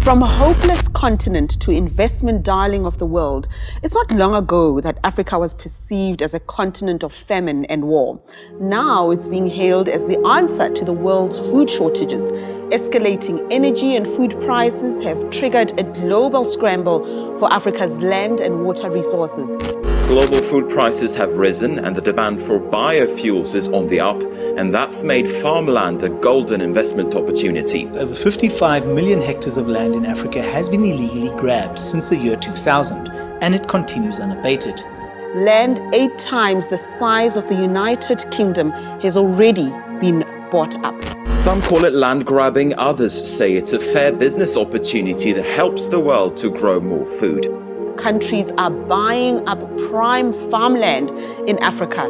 From a hopeless continent to investment darling of the world, it's not long ago that Africa was perceived as a continent of famine and war. Now it's being hailed as the answer to the world's food shortages. Escalating energy and food prices have triggered a global scramble for Africa's land and water resources. Global food prices have risen and the demand for biofuels is on the up, and that's made farmland a golden investment opportunity. Over 55 million hectares of land in Africa has been illegally grabbed since the year 2000, and it continues unabated. Land 8 times the size of the United Kingdom has already been bought up. Some call it land grabbing, others say it's a fair business opportunity that helps the world to grow more food. Countries are buying up prime farmland in Africa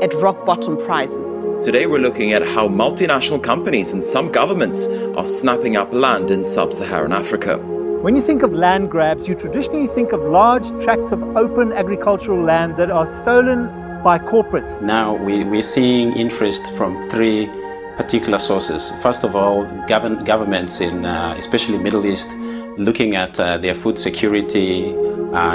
at rock bottom prices. Today we're looking at how multinational companies and some governments are snapping up land in sub-Saharan Africa. When you think of land grabs, you traditionally think of large tracts of open agricultural land that are stolen by corporates. Now we're seeing interest from 3 particular sources. First of all, governments in especially Middle East looking at their food security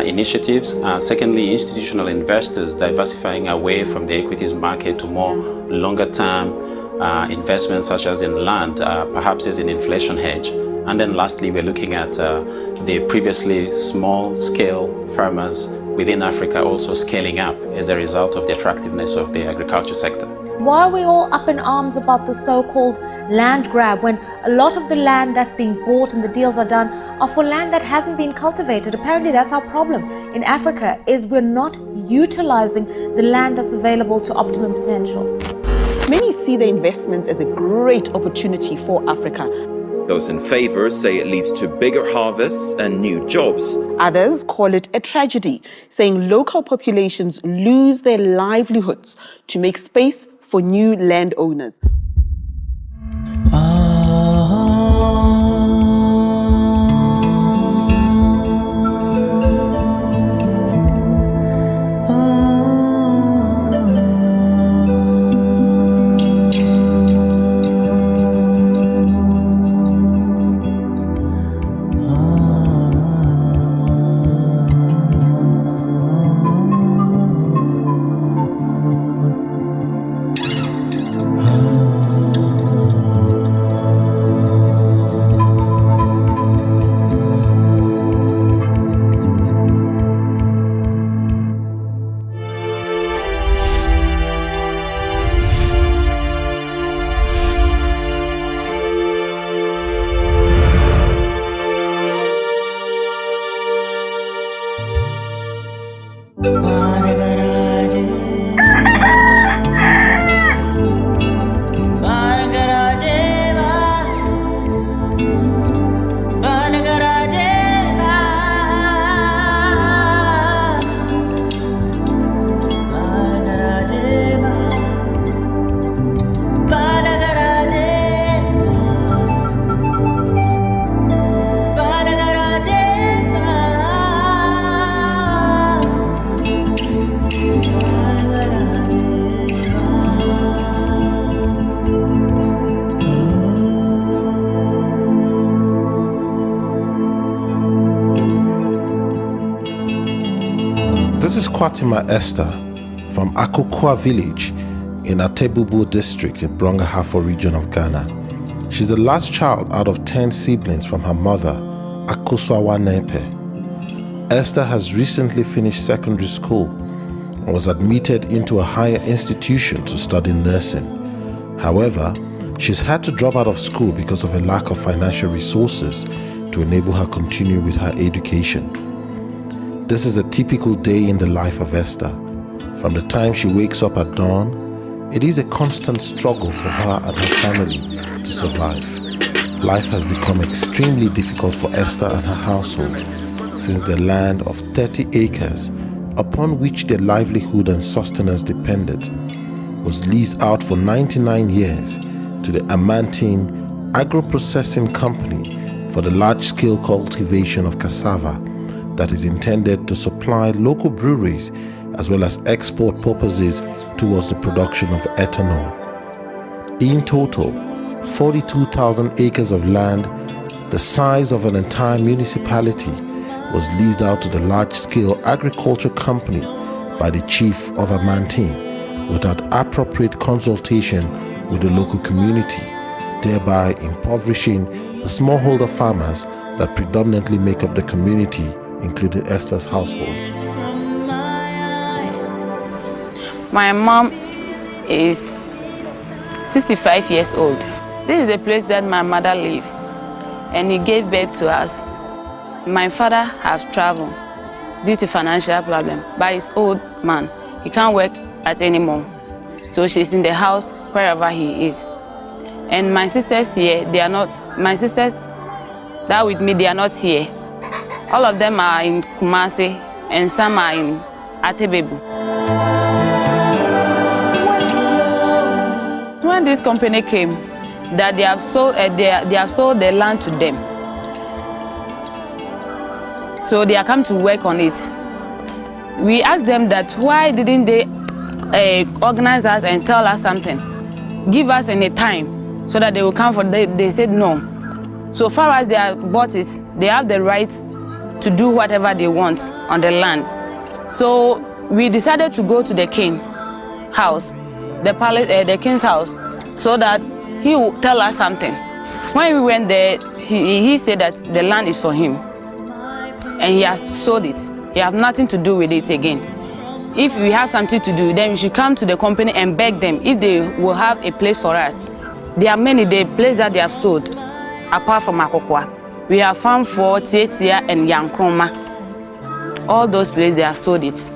initiatives. Secondly, institutional investors diversifying away from the equities market to more longer-term investments such as in land, perhaps as an inflation hedge. And then lastly, we're looking at the previously small-scale farmers within Africa also scaling up as a result of the attractiveness of the agriculture sector. Why are we all up in arms about the so-called land grab when a lot of the land that's being bought and the deals are done are for land that hasn't been cultivated? Apparently that's our problem in Africa, is we're not utilizing the land that's available to optimum potential. Many see the investments as a great opportunity for Africa. Those in favor say it leads to bigger harvests and new jobs. Others call it a tragedy, saying local populations lose their livelihoods to make space for new landowners. This is Kwatima Esther from Akukwa village in Atebubu district in Brongahafo region of Ghana. She's the last child out of 10 siblings from her mother, Akuswawa Nepe. Esther has recently finished secondary school and was admitted into a higher institution to study nursing. However, she's had to drop out of school because of a lack of financial resources to enable her continue with her education. This is a typical day in the life of Esther. From the time she wakes up at dawn, it is a constant struggle for her and her family to survive. Life has become extremely difficult for Esther and her household since the land of 30 acres, upon which their livelihood and sustenance depended, was leased out for 99 years to the Amantine Agro-Processing Company for the large-scale cultivation of cassava that is intended to supply local breweries as well as export purposes towards the production of ethanol. In total, 42,000 acres of land the size of an entire municipality was leased out to the large-scale agriculture company by the chief of a Mantine without appropriate consultation with the local community, thereby impoverishing the smallholder farmers that predominantly make up the community, including Esther's household. My mom is 65 years old. This is the place that my mother lived, and he gave birth to us. My father has traveled due to financial problem, but he's old man. He can't work at anymore. So she's in the house wherever he is. And my sisters here, they are not, my sisters that with me, they are not here. All of them are in Kumasi and some are in Atebebu. When this company came, that they have sold the land to them. So they are come to work on it. We asked them that why didn't they organize us and tell us something, give us any time so that they will come for. They said no. So far as they have bought it, they have the right to do whatever they want on the land. So we decided to go to the king house, the palace, the king's house, so that he will tell us something. When we went there, he said that the land is for him, and he has sold it. He has nothing to do with it again. If we have something to do, then we should come to the company and beg them if they will have a place for us. There are many places that they have sold, apart from Akokwa. We have found for Tietia and Yankroma. All those places they have sold it.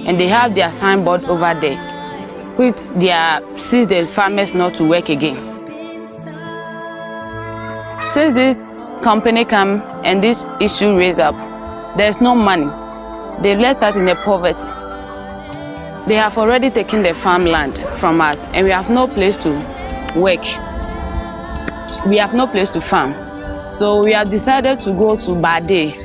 And they have their signboard over there, which they are sees the farmers not to work again. Since this company come and this issue raised up, there's no money. They've left us in the poverty. They have already taken the farmland from us, and we have no place to work. We have no place to farm. So we have decided to go to Bade.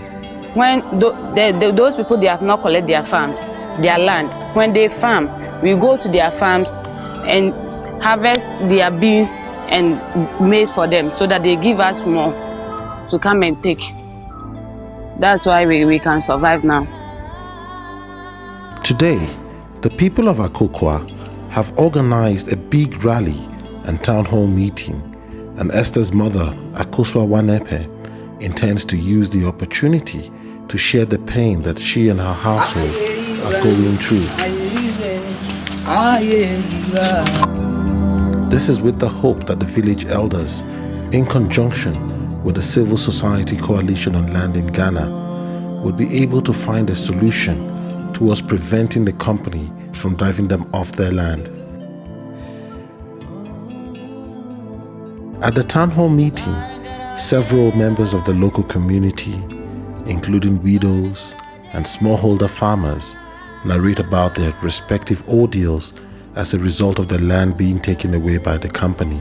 When those people, they have not collected their farms, their land. When they farm, we go to their farms and harvest their beans and maize for them so that they give us more to come and take. That's why we can survive now. Today, the people of Akokwa have organized a big rally and town hall meeting, and Esther's mother, Akosua Wanepe, intends to use the opportunity to share the pain that she and her household are going through. This is with the hope that the village elders, in conjunction with the Civil Society Coalition on Land in Ghana, would be able to find a solution towards preventing the company from driving them off their land. At the town hall meeting, several members of the local community, including widows and smallholder farmers, narrate about their respective ordeals as a result of the land being taken away by the company.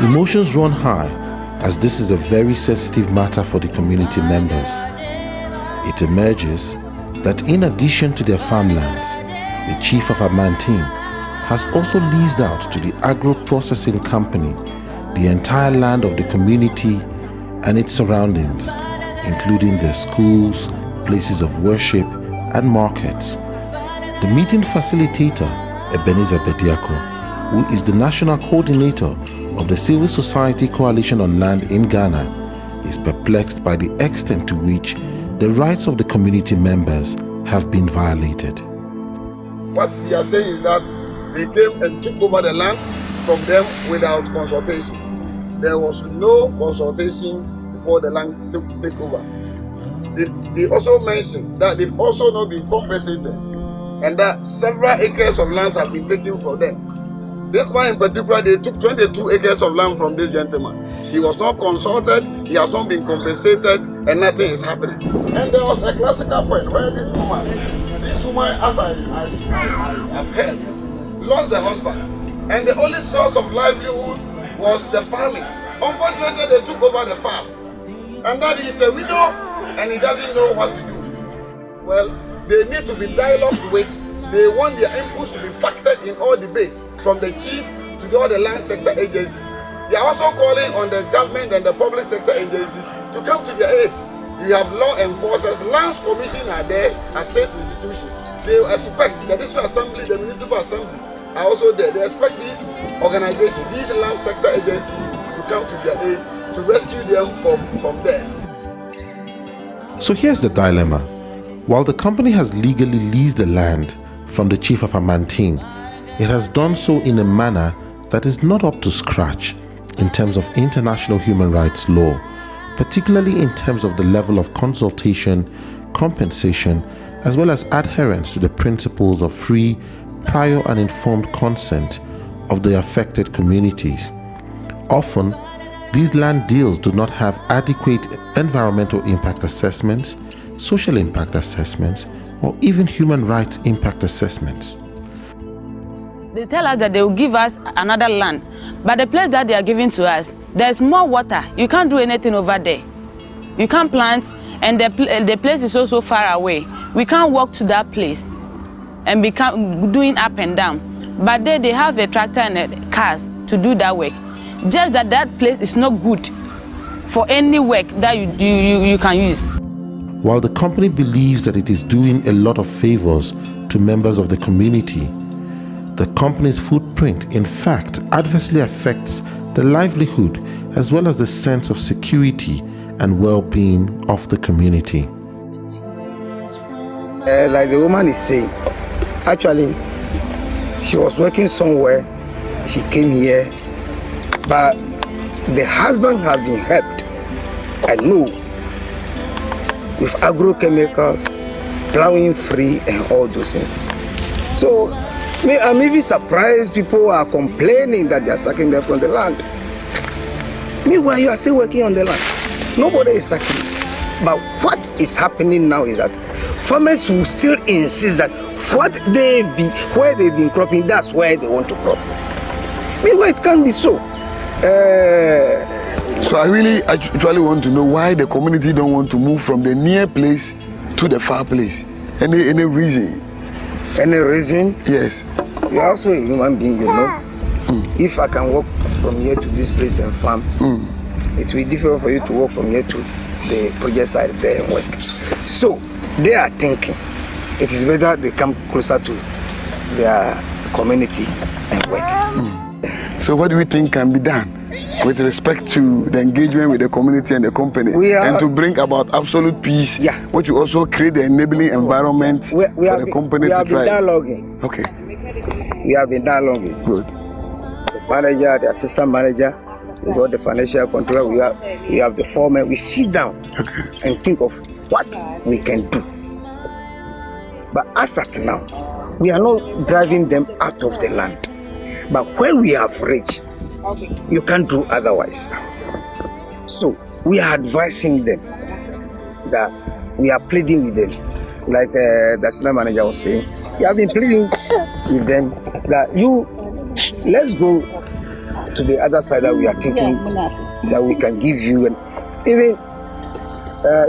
Emotions run high as this is a very sensitive matter for the community members. It emerges that in addition to their farmlands, the chief of Amantine has also leased out to the agro-processing company the entire land of the community and its surroundings, including their schools, places of worship, and markets. The meeting facilitator, Ebenezer Bediako, who is the national coordinator of the Civil Society Coalition on Land in Ghana, is perplexed by the extent to which the rights of the community members have been violated. What they are saying is that they came and took over the land from them without consultation. There was no consultation before the land took over. They also mentioned that they've also not been compensated and that several acres of land have been taken from them. This one in particular, they took 22 acres of land from this gentleman. He was not consulted, he has not been compensated, and nothing is happening. And there was a classical point where this woman, as I've heard, lost the husband. and the only source of livelihood was the farming. Unfortunately, they took over the farm, and that is a widow, and he doesn't know what to do. Well, they need to be dialogued with. They want their inputs to be factored in all debates, from the chief to all the land sector agencies. They are also calling on the government and the public sector agencies to come to their aid. You have law enforcers, lands commission are there, and state institutions. They expect the district assembly, the municipal assembly are also there. They expect these organizations, these land sector agencies, to come to their aid to rescue them from there. So here's the dilemma. While the company has legally leased the land from the chief of Amantine, it has done so in a manner that is not up to scratch in terms of international human rights law, particularly in terms of the level of consultation, compensation, as well as adherence to the principles of free, prior and informed consent of the affected communities. Often, these land deals do not have adequate environmental impact assessments, social impact assessments, or even human rights impact assessments. They tell us that they will give us another land, but the place that they are giving to us, there's more water. You can't do anything over there. You can't plant, and the place is also far away. We can't walk to that place and become doing up and down. But there they have a tractor and cars to do that work. Just that place is not good for any work that you can use. While the company believes that it is doing a lot of favors to members of the community, the company's footprint, in fact, adversely affects the livelihood as well as the sense of security and well-being of the community. Like the woman is saying, actually, she was working somewhere, she came here, but the husband has been helped, I know, with agrochemicals, plowing free and all those things. So, I'm even surprised people are complaining that they are sucking them from the land. Meanwhile, you are still working on the land. Nobody is sucking. But what is happening now is that farmers will still insist that where they've been cropping, that's where they want to crop. Meanwhile, it can't be so. So I actually want to know why the community don't want to move from the near place to the far place. Any reason? Any reason? Yes. You're also a human being, you know. If I can walk from here to this place and farm, it will be difficult for you to walk from here to the project side there and work. So they are thinking it is better they come closer to their community and work. So what do we think can be done with respect to the engagement with the community and the company, and to bring about absolute peace, which will also create the enabling environment for the company to try? We have been dialoguing. Okay. We have been dialoguing. Good. The manager, the assistant manager, we got the financial controller, we have the foreman. We sit down and think of what we can do. But as at now, we are not driving them out of the land. But when we have reached, you can't do otherwise. So we are advising them that we are pleading with them. Like the assistant manager was saying, we have been pleading with them that let's go to the other side that we are thinking that we can give you. And even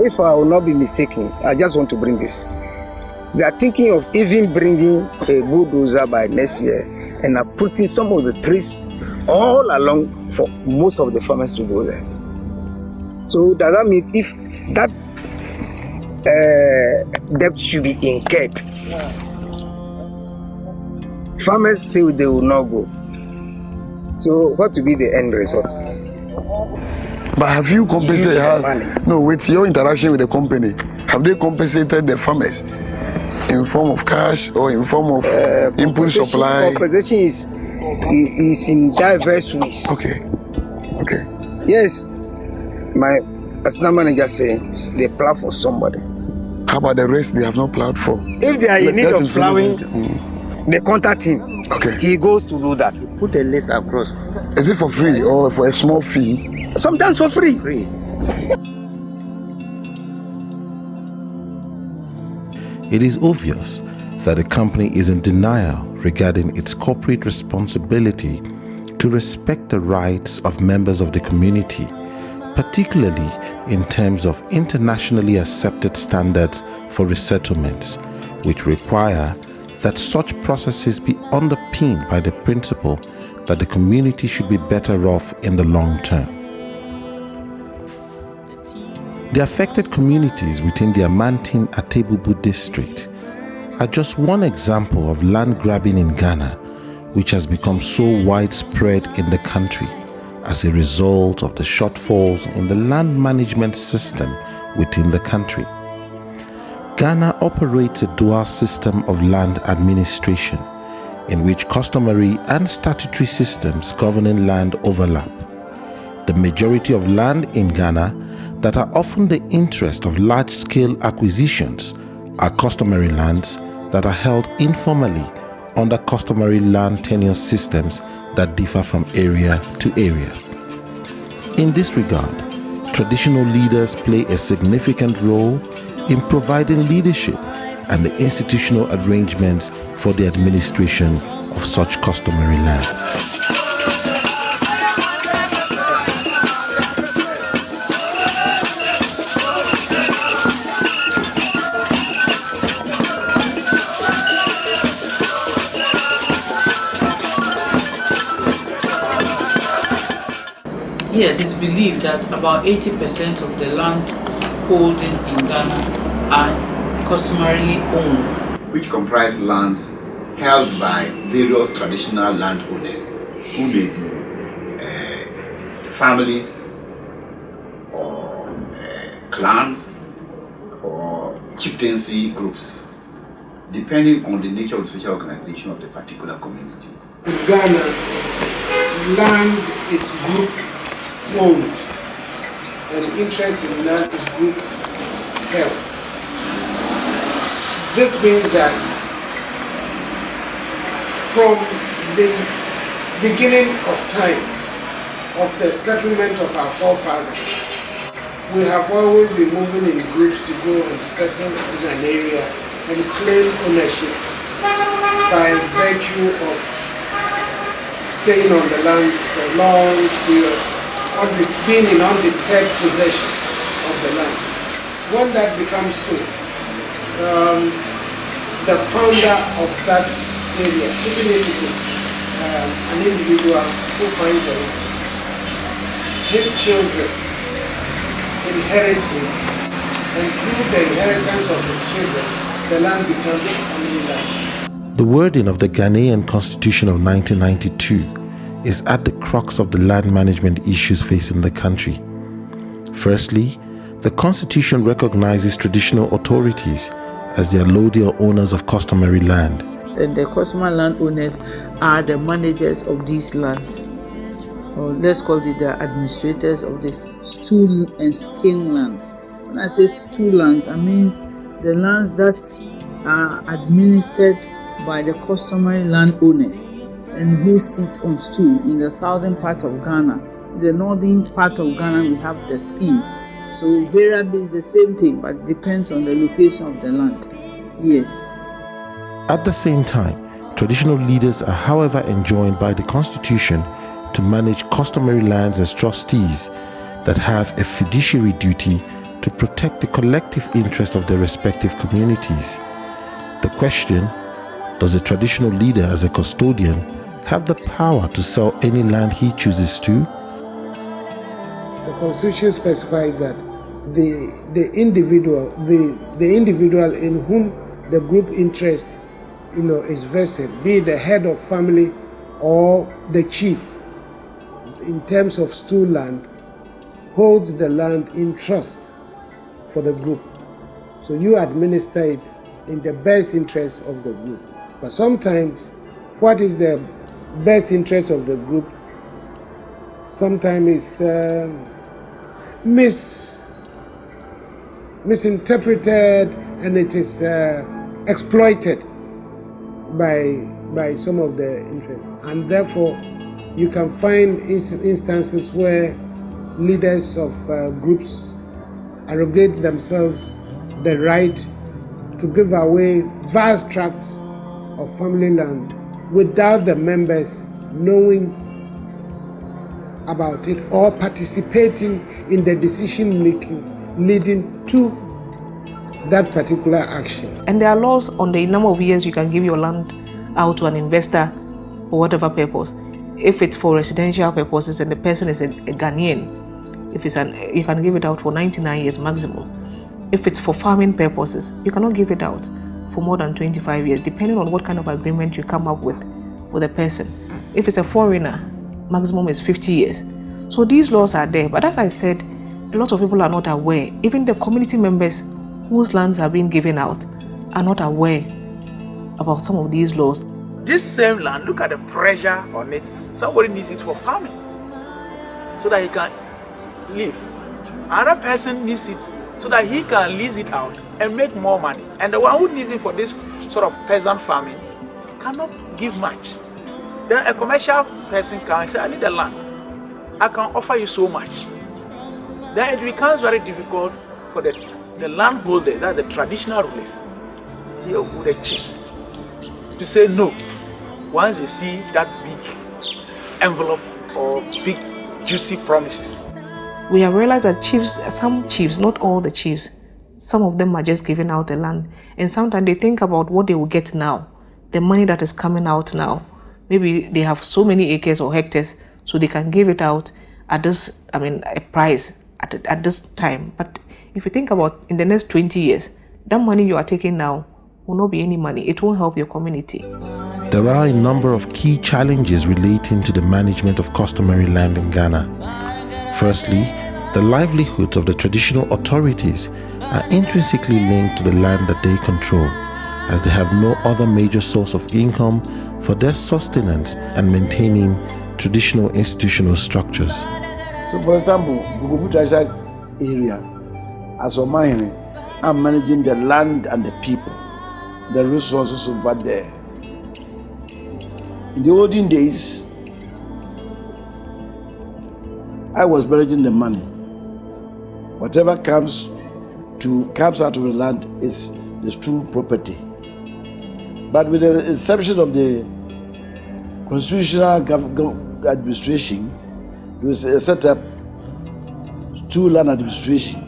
if I will not be mistaken, I just want to bring this. They are thinking of even bringing a bulldozer by next year and putting some of the trees all along for most of the farmers to go there. So does that mean if that debt should be incurred, farmers say they will not go. So what will be the end result? But have you compensated? No, with your interaction with the company, have they compensated the farmers in form of cash or in form of input supply? Compensation is in diverse ways. Okay. Yes, my assistant manager saying they plow for somebody. How about the rest they have not plowed for? If they are in need of plowing, they contact him. Okay. He goes to do that. Put a list across. Is it for free or for a small fee? Sometimes for free. It is obvious that the company is in denial regarding its corporate responsibility to respect the rights of members of the community, particularly in terms of internationally accepted standards for resettlements, which require that such processes be underpinned by the principle that the community should be better off in the long term. The affected communities within the Amantin-Atebubu district are just one example of land grabbing in Ghana, which has become so widespread in the country as a result of the shortfalls in the land management system within the country. Ghana operates a dual system of land administration, in which customary and statutory systems governing land overlap. The majority of land in Ghana that are often the interest of large-scale acquisitions are customary lands that are held informally under customary land tenure systems that differ from area to area. In this regard, traditional leaders play a significant role in providing leadership and the institutional arrangements for the administration of such customary lands. Yes, it's believed that about 80% of the land holding in Ghana are customarily owned, which comprise lands held by various traditional landowners who may be families or clans or chieftaincy groups, depending on the nature of the social organization of the particular community. In Ghana, land is group owned and interest in land is group held. This means that from the beginning of time of the settlement of our forefathers, we have always been moving in groups to go and settle in an area and claim ownership by virtue of staying on the land for a long period, being in undisturbed possession of the land. When that becomes so, the founder of that area, even if it is an individual who finds the land, his children inherit him, and through the inheritance of his children, the land becomes a family land. The wording of the Ghanaian Constitution of 1992 is at the crux of the land management issues facing the country. Firstly, the Constitution recognizes traditional authorities as the allodial owners of customary land. And the customary landowners are the managers of these lands, or let's call it the administrators of these stool and skin lands. When I say stool land, I mean the lands that are administered by the customary landowners and who sit on stool in the southern part of Ghana. In the northern part of Ghana, we have the skin. So variably it's the same thing, but it depends on the location of the land. Yes. At the same time, traditional leaders are, however, enjoined by the Constitution to manage customary lands as trustees that have a fiduciary duty to protect the collective interest of their respective communities. The question, does a traditional leader as a custodian have the power to sell any land he chooses to? The Constitution specifies that the individual in whom the group interest is vested, be it the head of family or the chief, in terms of stool land, holds the land in trust for the group. So you administer it in the best interest of the group. But sometimes, what is the best interest of the group sometimes is misinterpreted, and it is exploited by some of the interests. And therefore, you can find instances where leaders of groups arrogate themselves the right to give away vast tracts of family land without the members knowing about it or participating in the decision making leading to that particular action. And there are laws on the number of years you can give your land out to an investor for whatever purpose. If it's for residential purposes and the person is a Ghanaian, you can give it out for 99 years maximum. If it's for farming purposes, you cannot give it out for more than 25 years, depending on what kind of agreement you come up with a person. If it's a foreigner, maximum is 50 years. So these laws are there, but as I said, a lot of people are not aware. Even the community members whose lands are being given out are not aware about some of these laws. This same land, look at the pressure on it. Somebody needs it for farming so that he can live. Another person needs it so that he can lease it out and make more money. And the one who needs it for this sort of peasant farming cannot give much. Then a commercial person can say, I need the land. I can offer you so much. Then it becomes very difficult for the landholder, that's the traditional rulers, here with the chiefs, to say no once they see that big envelope or big juicy promises. We have realized that some chiefs, not all the chiefs, some of them are just giving out the land. And sometimes they think about what they will get now, the money that is coming out now. Maybe they have so many acres or hectares, so they can give it out at this, a price at this time. But if you think about in the next 20 years, that money you are taking now will not be any money. It won't help your community. There are a number of key challenges relating to the management of customary land in Ghana. Firstly, the livelihoods of the traditional authorities are intrinsically linked to the land that they control, as they have no other major source of income for their sustenance and maintaining traditional institutional structures. So for example, Bukufu Treasure area, as a mine, I'm managing the land and the people, the resources over there. In the olden days, I was managing the money. Whatever comes out of the land is the true property. But with the inception of the constitutional administration, there was a set up two land administration.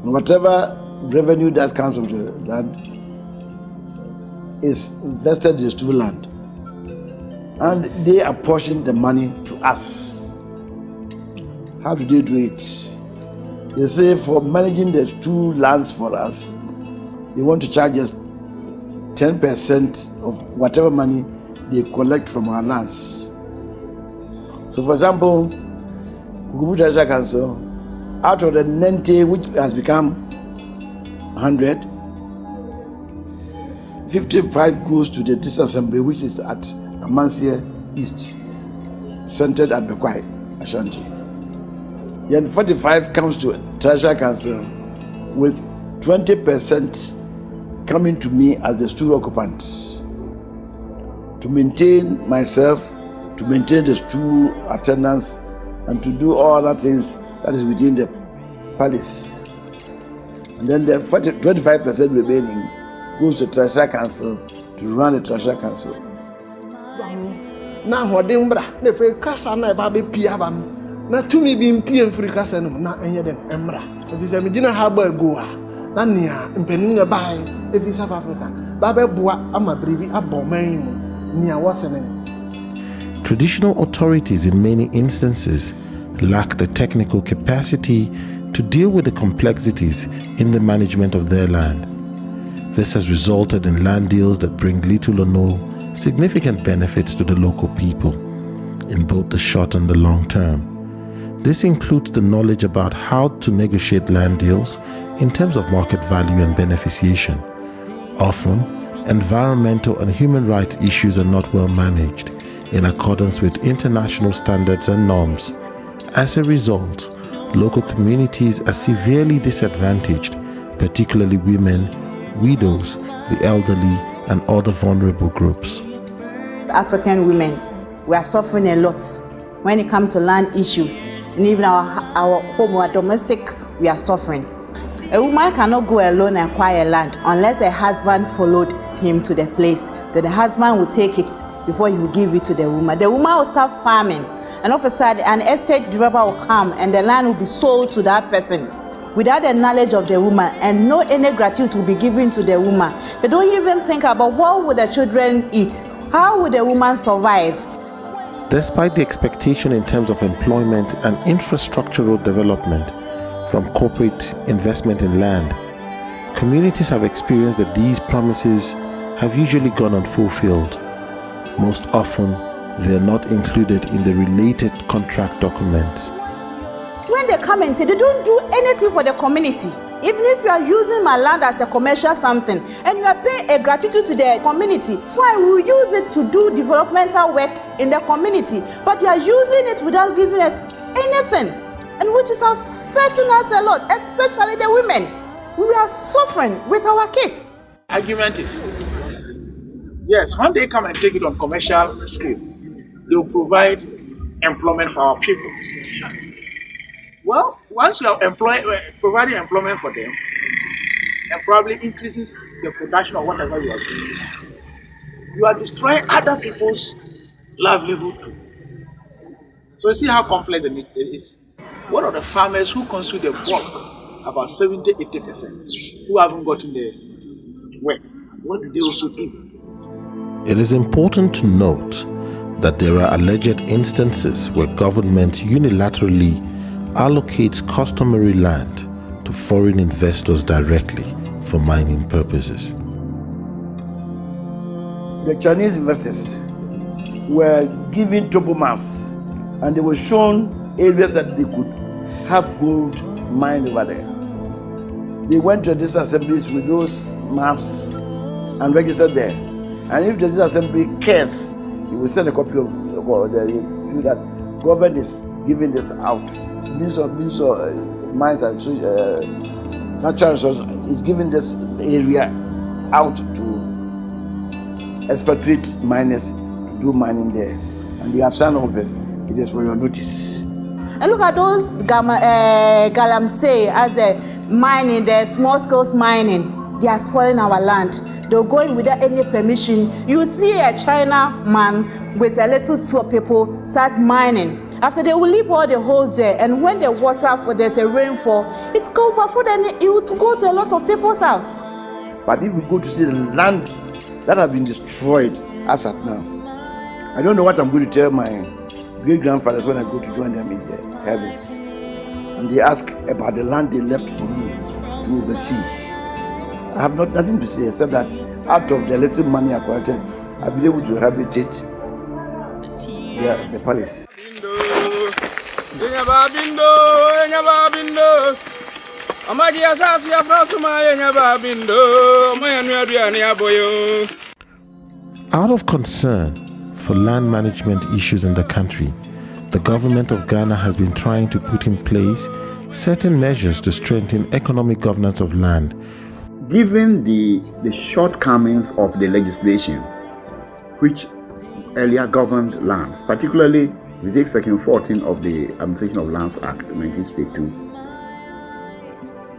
And whatever revenue that comes from the land is invested in the two land. And they apportion the money to us. How do they do it? They say for managing the two lands for us, they want to charge us 10% of whatever money they collect from our lands. So for example, Bukufu Treasure Council, out of the 90 which has become 100, 55 goes to the disassembly which is at Amansia East, centered at Bekwai, Ashanti. Then 45 comes to Treasure Council with 20% coming to me as the stool occupant to maintain myself, to maintain the stool attendance, and to do all other things that is within the palace. And then the 25% remaining goes to Treasure Council to run the Treasure Council. Na hodimbra ne fe kasa na ba be pia ba na tumi bi mpie mfiri kasa no na enye dem emra nti se me gina ha ba ego ha na nia mpanin na bai efi South Africa ba be boa ama bribi aboman mu nia wasene. Traditional authorities in many instances lack the technical capacity to deal with the complexities in the management of their land. This has resulted in land deals that bring little or no significant benefits to the local people in both the short and the long term. This includes the knowledge about how to negotiate land deals in terms of market value and beneficiation. Often, environmental and human rights issues are not well managed in accordance with international standards and norms. As a result, local communities are severely disadvantaged, particularly women, widows, the elderly, and other vulnerable groups. African women, we are suffering a lot when it comes to land issues. And even our home, our domestic, we are suffering. A woman cannot go alone and acquire land unless her husband followed him to the place. Then the husband will take it. before he will give it to the woman. The woman will start farming, and all of a sudden an estate developer will come and the land will be sold to that person without the knowledge of the woman, and no any gratuity will be given to the woman. They don't even think about what would the children eat, how would the woman survive. Despite the expectation in terms of employment and infrastructural development from corporate investment in land, communities have experienced that these promises have usually gone unfulfilled. Most often, they are not included in the related contract documents. When they come and say they don't do anything for the community, even if you are using my land as a commercial something and you are paying a gratuity to the community, fine, we will use it to do developmental work in the community, but you are using it without giving us anything, and which is affecting us a lot, especially the women. We are suffering with our case. Argument is, yes, when they come and take it on commercial scale, they will provide employment for our people. Well, once you are providing employment for them, and probably increases the production of whatever you are doing, you are destroying other people's livelihood too. So you see how complex it is. What are the farmers who consume the bulk, about 70-80%, who haven't gotten the work? What do they also do? It is important to note that there are alleged instances where government unilaterally allocates customary land to foreign investors directly for mining purposes. The Chinese investors were given topo maps, and they were shown areas that they could have gold mined over there. They went to these assemblies with those maps and registered there. And if the assembly cares, he will send a copy of that government is giving this out. Minister of Mines and Natural Resources is giving this area out to expatriate miners to do mining there. And you have signed all this. It is for your notice. And look at those galamsey as the mining, the small scale mining. They are spoiling our land. They're going without any permission. You see a China man with a little two people start mining. After they will leave all the holes there, and when the water for there's a rainfall, it goes overflow and it will go to a lot of people's house. But if you go to see the land that have been destroyed as at now, I don't know what I'm going to tell my great-grandfathers when I go to join them in the heavens. And they ask about the land they left for me to oversee. I have nothing to say except that out of the little money I collected, I've been able to rehabilitate the palace. Out of concern for land management issues in the country, the government of Ghana has been trying to put in place certain measures to strengthen economic governance of land. Given the shortcomings of the legislation which earlier governed lands, particularly we take Section 14 of the Administration of Lands Act 1962,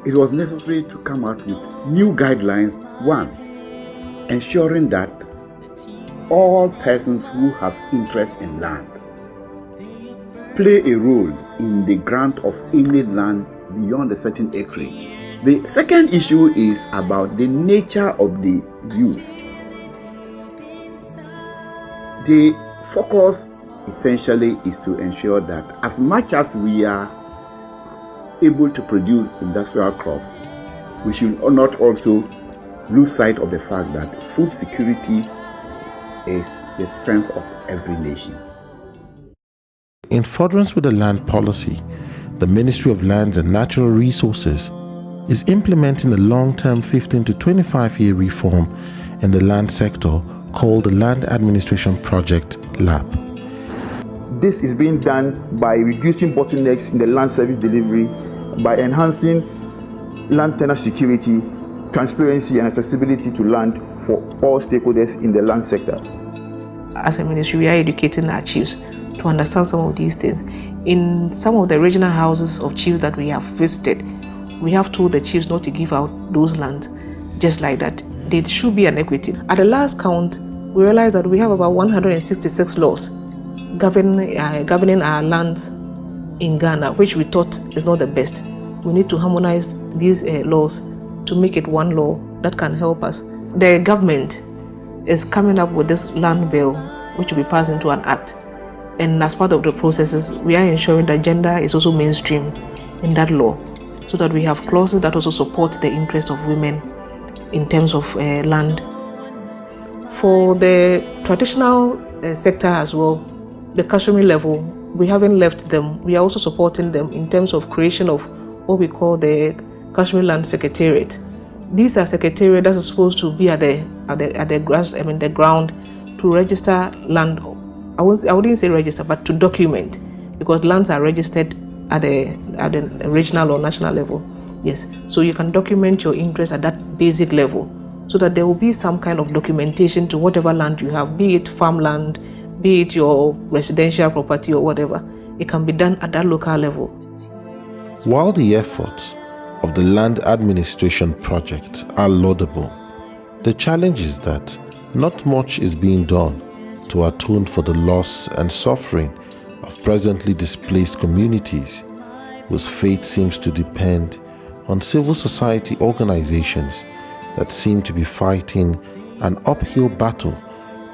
it was necessary to come out with new guidelines. One, ensuring that all persons who have interest in land play a role in the grant of any land beyond a certain acreage. The second issue is about the nature of the use. The focus essentially is to ensure that as much as we are able to produce industrial crops, we should not also lose sight of the fact that food security is the strength of every nation. In furtherance with the land policy, the Ministry of Lands and Natural Resources is implementing a long-term 15 to 25-year reform in the land sector called the Land Administration Project (LAP). This is being done by reducing bottlenecks in the land service delivery, by enhancing land tenure security, transparency and accessibility to land for all stakeholders in the land sector. As a ministry, we are educating our chiefs to understand some of these things. In some of the regional houses of chiefs that we have visited, we have told the chiefs not to give out those lands just like that. There should be an equity. At the last count, we realized that we have about 166 laws governing our lands in Ghana, which we thought is not the best. We need to harmonize these laws to make it one law that can help us. The government is coming up with this land bill, which will be passed into an act. And as part of the processes, we are ensuring that gender is also mainstream in that law, so that we have clauses that also support the interest of women in terms of land. For the traditional sector as well, the customary level, we haven't left them. We are also supporting them in terms of creation of what we call the Customary Land Secretariat. These are secretariat that is supposed to be at the ground to register land. I wouldn't say register, but to document, because lands are registered at the regional or national level. Yes, so you can document your interest at that basic level, so that there will be some kind of documentation to whatever land you have, be it farmland, be it your residential property or whatever. It can be done at that local level. While the efforts of the Land Administration Project are laudable, the challenge is that not much is being done to atone for the loss and suffering of presently displaced communities, whose fate seems to depend on civil society organizations that seem to be fighting an uphill battle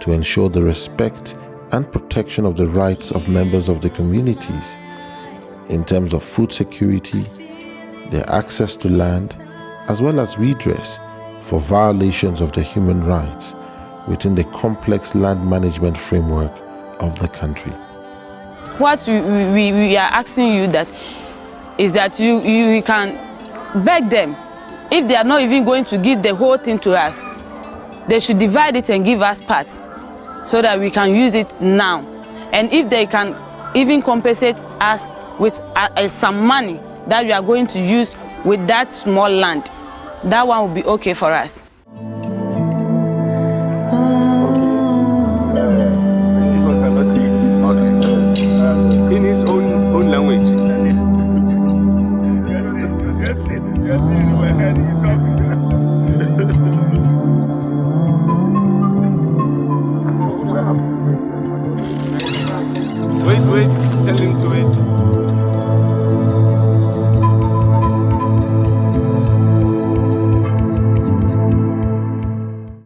to ensure the respect and protection of the rights of members of the communities in terms of food security, their access to land, as well as redress for violations of their human rights within the complex land management framework of the country. What we are asking you that is that you can beg them. If they are not even going to give the whole thing to us, they should divide it and give us parts so that we can use it now. And if they can even compensate us with some money that we are going to use with that small land, that one will be okay for us.